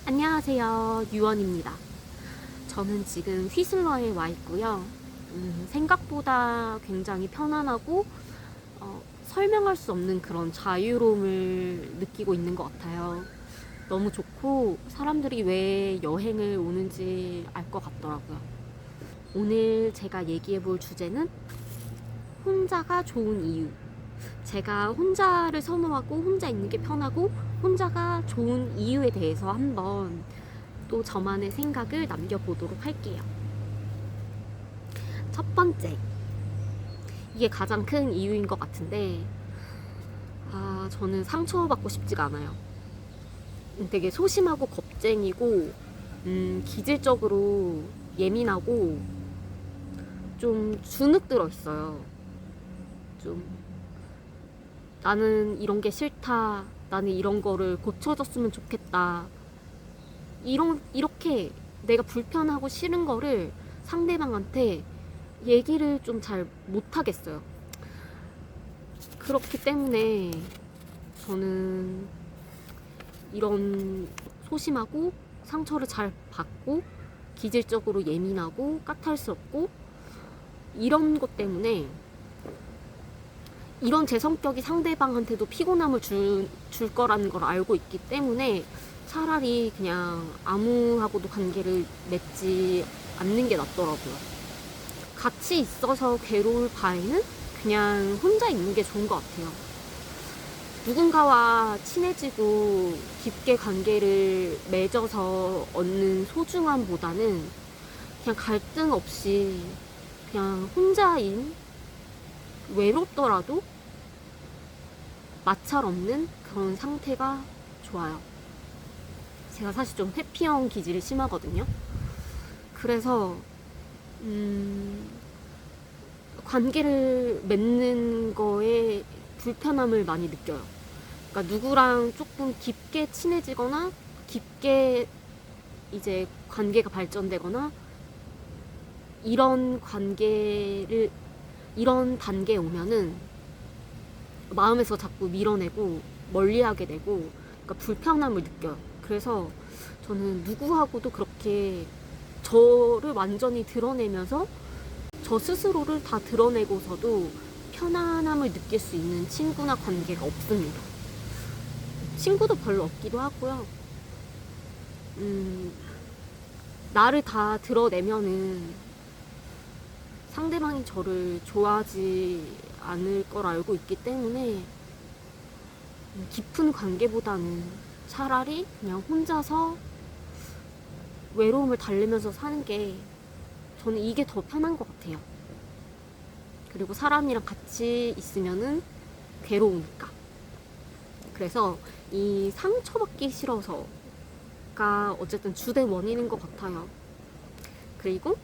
안녕하세요. 유원입니다. 저는 지금 휘슬러에 와 있고요. 생각보다 굉장히 편안하고 설명할 수 없는 그런 자유로움을 느끼고 있는 것 같아요. 너무 좋고 사람들이 왜 여행을 오는지 알 것 같더라고요. 오늘 제가 얘기해 볼 주제는 혼자가 좋은 이유. 제가 혼자를 선호하고 혼자 있는 게 편하고 혼자가 좋은 이유에 대해서 한번 또 저만의 생각을 남겨보도록 할게요. 첫 번째, 이게 가장 큰 이유인 것 같은데, 저는 상처받고 싶지가 않아요. 되게 소심하고 겁쟁이고, 기질적으로 예민하고, 좀 주눅 들어 있어요. 좀, 나는 이런 게 싫다. 나는 이런 거를 고쳐줬으면 좋겠다. 이렇게 내가 불편하고 싫은 거를 상대방한테 얘기를 좀 잘 못하겠어요. 그렇기 때문에 저는 이런 소심하고 상처를 잘 받고 기질적으로 예민하고 까탈스럽고 이런 것 때문에 이런 제 성격이 상대방한테도 피곤함을 줄 거라는 걸 알고 있기 때문에 차라리 그냥 아무하고도 관계를 맺지 않는 게 낫더라고요. 같이 있어서 괴로울 바에는 그냥 혼자 있는 게 좋은 것 같아요. 누군가와 친해지고 깊게 관계를 맺어서 얻는 소중함보다는 그냥 갈등 없이 그냥 혼자인 외롭더라도 마찰 없는 그런 상태가 좋아요. 제가 사실 좀 회피형 기질이 심하거든요. 그래서 관계를 맺는 거에 불편함을 많이 느껴요. 그러니까 누구랑 조금 깊게 친해지거나 깊게 이제 관계가 발전되거나 이런 단계에 오면은 마음에서 자꾸 밀어내고 멀리하게 되고 그러니까 불편함을 느껴요. 그래서 저는 누구하고도 그렇게 저를 완전히 드러내면서 저 스스로를 다 드러내고서도 편안함을 느낄 수 있는 친구나 관계가 없습니다. 친구도 별로 없기도 하고요. 나를 다 드러내면은 상대방이 저를 좋아하지 않을 걸 알고 있기 때문에 깊은 관계보다는 차라리 그냥 혼자서 외로움을 달래면서 사는 게 저는 이게 더 편한 것 같아요. 그리고 사람이랑 같이 있으면은 괴로우니까. 그래서 이 상처받기 싫어서가 어쨌든 주된 원인인 것 같아요. 그리고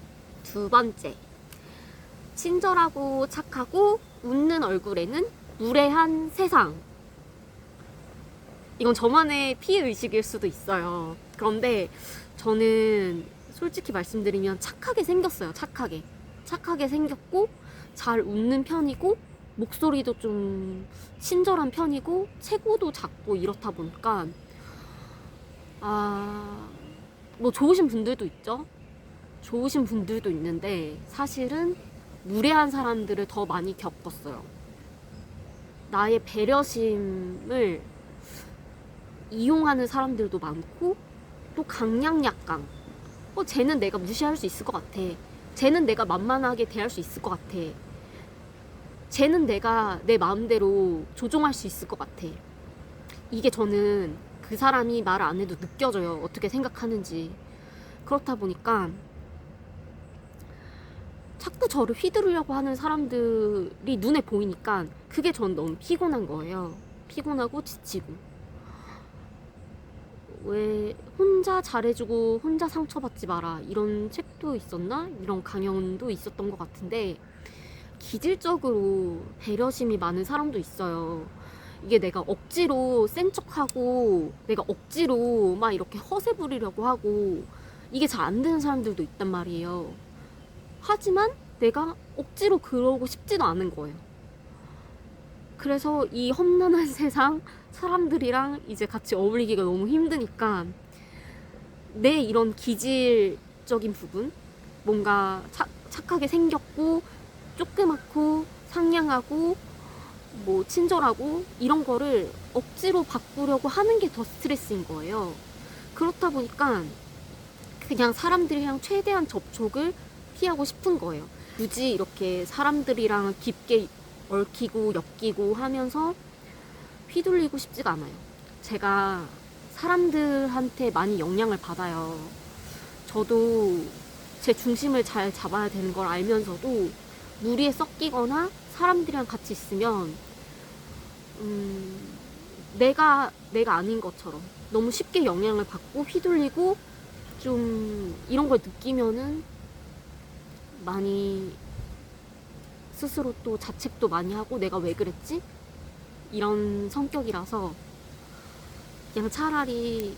두 번째, 친절하고 착하고 웃는 얼굴에는 무례한 세상. 이건 저만의 피해의식일 수도 있어요. 그런데 저는 솔직히 말씀드리면 착하게 생겼어요. 착하게 생겼고 잘 웃는 편이고 목소리도 좀 친절한 편이고 체구도 작고 이렇다 보니까 뭐 좋으신 분들도 있죠. 좋으신 분들도 있는데 사실은 무례한 사람들을 더 많이 겪었어요. 나의 배려심을 이용하는 사람들도 많고 또 강약약강. 쟤는 내가 무시할 수 있을 것 같아. 쟤는 내가 만만하게 대할 수 있을 것 같아. 쟤는 내가 내 마음대로 조종할 수 있을 것 같아. 이게 저는 그 사람이 말 안 해도 느껴져요. 어떻게 생각하는지. 그렇다 보니까 자꾸 저를 휘두르려고 하는 사람들이 눈에 보이니까 그게 전 너무 피곤한 거예요. 피곤하고 지치고. 왜 혼자 잘해주고 혼자 상처받지 마라 이런 책도 있었나? 이런 강연도 있었던 것 같은데 기질적으로 배려심이 많은 사람도 있어요. 이게 내가 억지로 센 척하고 내가 억지로 막 이렇게 허세 부리려고 하고 이게 잘 안 되는 사람들도 있단 말이에요. 하지만 내가 억지로 그러고 싶지도 않은 거예요. 그래서 이 험난한 세상 사람들이랑 이제 같이 어울리기가 너무 힘드니까 내 이런 기질적인 부분, 뭔가 착하게 생겼고 조그맣고 상냥하고 뭐 친절하고 이런 거를 억지로 바꾸려고 하는 게 더 스트레스인 거예요. 그렇다 보니까 그냥 사람들이랑 최대한 접촉을 피하고 싶은 거예요. 굳이 이렇게 사람들이랑 깊게 얽히고 엮이고 하면서 휘둘리고 싶지가 않아요. 제가 사람들한테 많이 영향을 받아요. 저도 제 중심을 잘 잡아야 되는 걸 알면서도 무리에 섞이거나 사람들이랑 같이 있으면 내가 아닌 것처럼 너무 쉽게 영향을 받고 휘둘리고 좀 이런 걸 느끼면은 많이 스스로 또 자책도 많이 하고 내가 왜 그랬지? 이런 성격이라서 그냥 차라리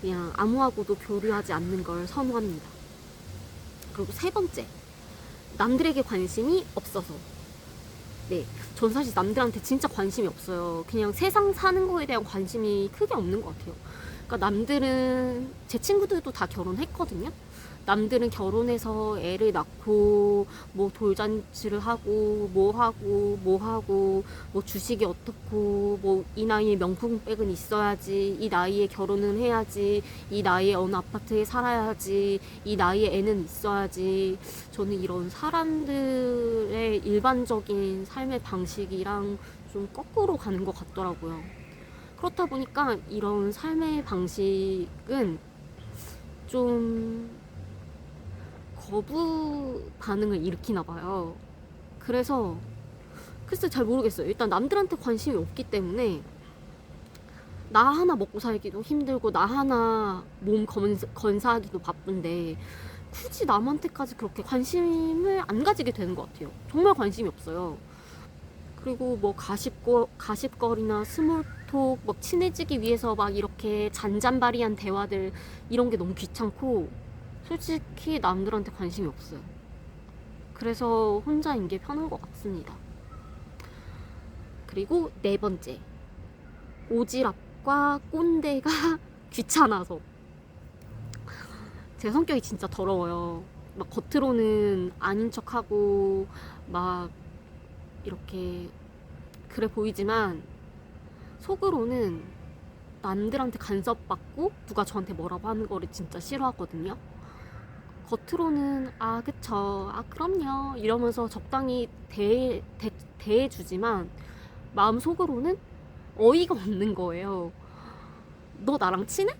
그냥 아무하고도 교류하지 않는 걸 선호합니다. 그리고 세 번째, 남들에게 관심이 없어서. 네, 전 사실 남들한테 진짜 관심이 없어요. 그냥 세상 사는 거에 대한 관심이 크게 없는 것 같아요. 그러니까 남들은, 제 친구들도 다 결혼했거든요. 남들은 결혼해서 애를 낳고 뭐 돌잔치를 하고 뭐 주식이 어떻고 뭐 이 나이에 명품백은 있어야지, 이 나이에 결혼은 해야지, 이 나이에 어느 아파트에 살아야지, 이 나이에 애는 있어야지. 저는 이런 사람들의 일반적인 삶의 방식이랑 좀 거꾸로 가는 것 같더라고요. 그렇다 보니까 이런 삶의 방식은 좀 거부 반응을 일으키나 봐요. 그래서 글쎄 잘 모르겠어요. 일단 남들한테 관심이 없기 때문에 나 하나 먹고 살기도 힘들고 나 하나 몸 건사하기도 바쁜데 굳이 남한테까지 그렇게 관심을 안 가지게 되는 것 같아요. 정말 관심이 없어요. 그리고 뭐 가십거리나 스몰톡 뭐 친해지기 위해서 막 이렇게 잔잔바리한 대화들 이런 게 너무 귀찮고 솔직히 남들한테 관심이 없어요. 그래서 혼자인 게 편한 것 같습니다. 그리고 네 번째, 오지랖과 꼰대가 귀찮아서. 제 성격이 진짜 더러워요. 막 겉으로는 아닌 척하고 막 이렇게 그래 보이지만 속으로는 남들한테 간섭받고 누가 저한테 뭐라고 하는 거를 진짜 싫어하거든요. 겉으로는 아 그쵸, 아 그럼요 이러면서 적당히 대해주지만 마음속으로는 어이가 없는 거예요. 너 나랑 친해?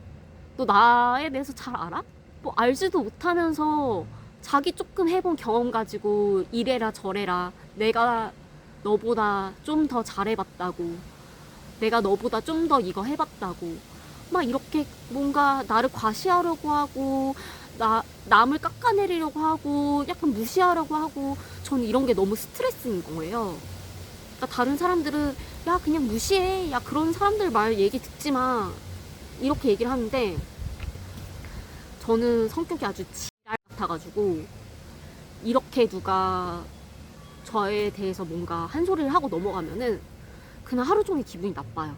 너 나에 대해서 잘 알아? 뭐 알지도 못하면서 자기 조금 해본 경험 가지고 이래라 저래라, 내가 너보다 좀 더 잘해봤다고, 내가 너보다 좀 더 이거 해봤다고 막 이렇게 뭔가 나를 과시하려고 하고 남을 깎아내리려고 하고 약간 무시하려고 하고, 저는 이런 게 너무 스트레스인 거예요. 그러니까 다른 사람들은 야 그냥 무시해, 야 그런 사람들 말 얘기 듣지 마 이렇게 얘기를 하는데 저는 성격이 아주 지랄 같아가지고 이렇게 누가 저에 대해서 뭔가 한 소리를 하고 넘어가면은 그냥 하루 종일 기분이 나빠요.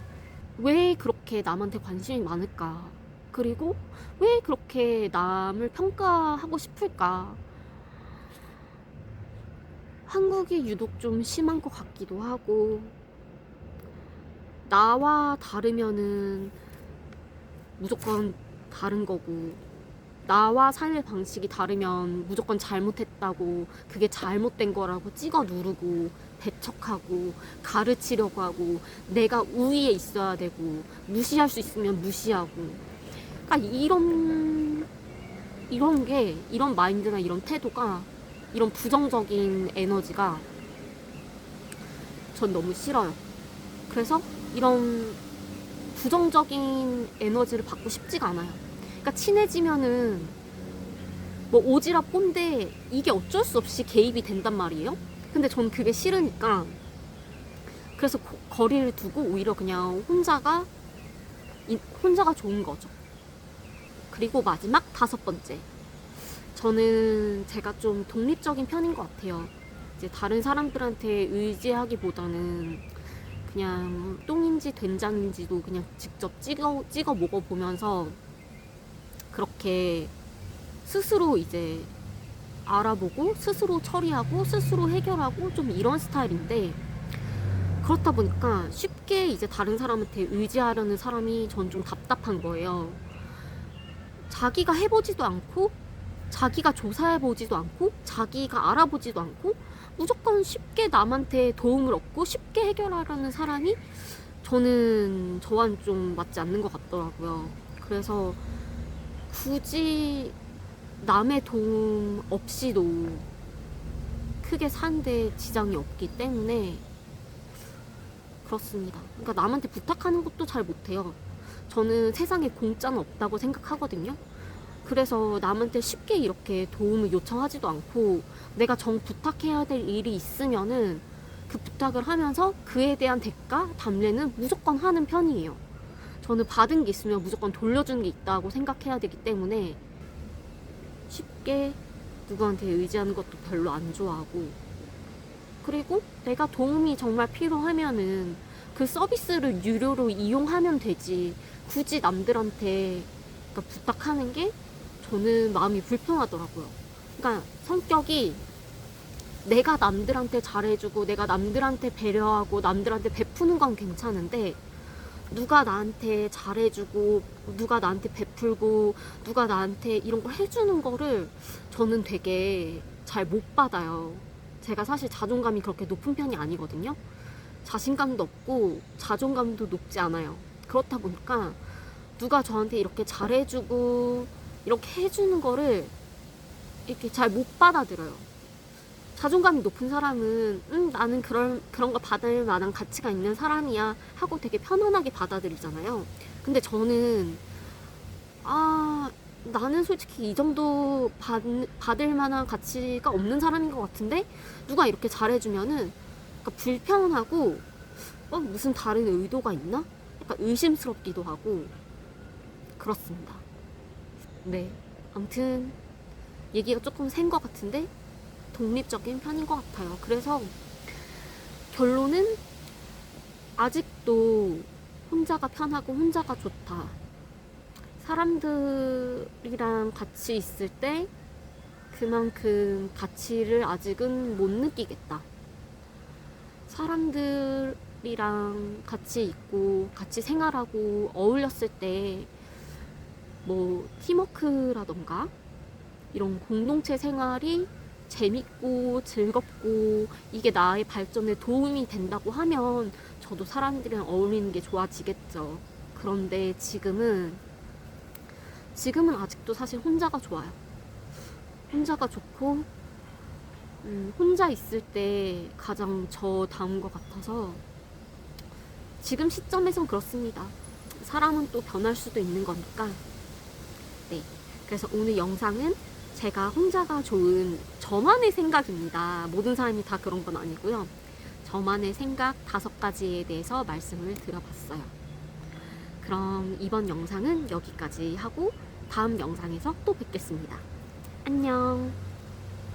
왜 그렇게 남한테 관심이 많을까? 그리고 왜 그렇게 남을 평가하고 싶을까? 한국이 유독 좀 심한 것 같기도 하고, 나와 다르면은 무조건 다른 거고, 나와 삶의 방식이 다르면 무조건 잘못했다고, 그게 잘못된 거라고 찍어 누르고 배척하고 가르치려고 하고, 내가 우위에 있어야 되고 무시할 수 있으면 무시하고. 그러니까 이런 마인드나 이런 태도가, 이런 부정적인 에너지가 전 너무 싫어요. 그래서 이런 부정적인 에너지를 받고 싶지가 않아요. 그러니까 친해지면은 뭐 오지랖 꼰대 이게 어쩔 수 없이 개입이 된단 말이에요. 근데 전 그게 싫으니까 그래서 거리를 두고 오히려 그냥 혼자가 좋은 거죠. 그리고 마지막 다섯 번째, 저는 제가 좀 독립적인 편인 것 같아요. 이제 다른 사람들한테 의지하기보다는 그냥 똥인지 된장인지도 그냥 직접 찍어 먹어보면서 그렇게 스스로 이제 알아보고 스스로 처리하고 스스로 해결하고 좀 이런 스타일인데, 그렇다 보니까 쉽게 이제 다른 사람한테 의지하려는 사람이 전 좀 답답한 거예요. 자기가 해보지도 않고 자기가 조사해보지도 않고 자기가 알아보지도 않고 무조건 쉽게 남한테 도움을 얻고 쉽게 해결하려는 사람이 저는 좀 맞지 않는 것 같더라고요. 그래서 굳이 남의 도움 없이도 크게 사는데 지장이 없기 때문에 그렇습니다. 그러니까 남한테 부탁하는 것도 잘 못해요. 저는 세상에 공짜는 없다고 생각하거든요. 그래서 남한테 쉽게 이렇게 도움을 요청하지도 않고, 내가 정 부탁해야 될 일이 있으면은 그 부탁을 하면서 그에 대한 대가, 답례는 무조건 하는 편이에요. 저는 받은 게 있으면 무조건 돌려주는 게 있다고 생각해야 되기 때문에 쉽게 누구한테 의지하는 것도 별로 안 좋아하고, 그리고 내가 도움이 정말 필요하면은 그 서비스를 유료로 이용하면 되지, 굳이 남들한테 그러니까 부탁하는 게 저는 마음이 불편하더라고요. 그러니까 성격이, 내가 남들한테 잘해주고 내가 남들한테 배려하고 남들한테 베푸는 건 괜찮은데, 누가 나한테 잘해주고 누가 나한테 베풀고 누가 나한테 이런 걸 해주는 거를 저는 되게 잘 못 받아요. 제가 사실 자존감이 그렇게 높은 편이 아니거든요. 자신감도 없고 자존감도 높지 않아요. 그렇다 보니까 누가 저한테 이렇게 잘해주고 이렇게 해주는 거를 이렇게 잘 못 받아들여요. 자존감이 높은 사람은 나는 그런 거 받을 만한 가치가 있는 사람이야 하고 되게 편안하게 받아들이잖아요. 근데 저는 나는 솔직히 이 정도 받을 만한 가치가 없는 사람인 것 같은데 누가 이렇게 잘해주면은 그러니까 불편하고 무슨 다른 의도가 있나? 약간 의심스럽기도 하고 그렇습니다. 네, 아무튼 얘기가 조금 센 것 같은데 독립적인 편인 것 같아요. 그래서 결론은 아직도 혼자가 편하고 혼자가 좋다. 사람들이랑 같이 있을 때 그만큼 가치를 아직은 못 느끼겠다. 사람들이랑 같이 있고 같이 생활하고 어울렸을 때 뭐 팀워크라던가 이런 공동체 생활이 재밌고 즐겁고 이게 나의 발전에 도움이 된다고 하면 저도 사람들이랑 어울리는 게 좋아지겠죠. 그런데 지금은 아직도 사실 혼자가 좋아요. 혼자가 좋고 혼자 있을 때 가장 저다운 것 같아서 지금 시점에선 그렇습니다. 사람은 또 변할 수도 있는 거니까. 네, 그래서 오늘 영상은 제가 혼자가 좋은 저만의 생각입니다. 모든 사람이 다 그런 건 아니고요. 저만의 생각 5가지에 대해서 말씀을 드려봤어요. 그럼 이번 영상은 여기까지 하고 다음 영상에서 또 뵙겠습니다. 안녕.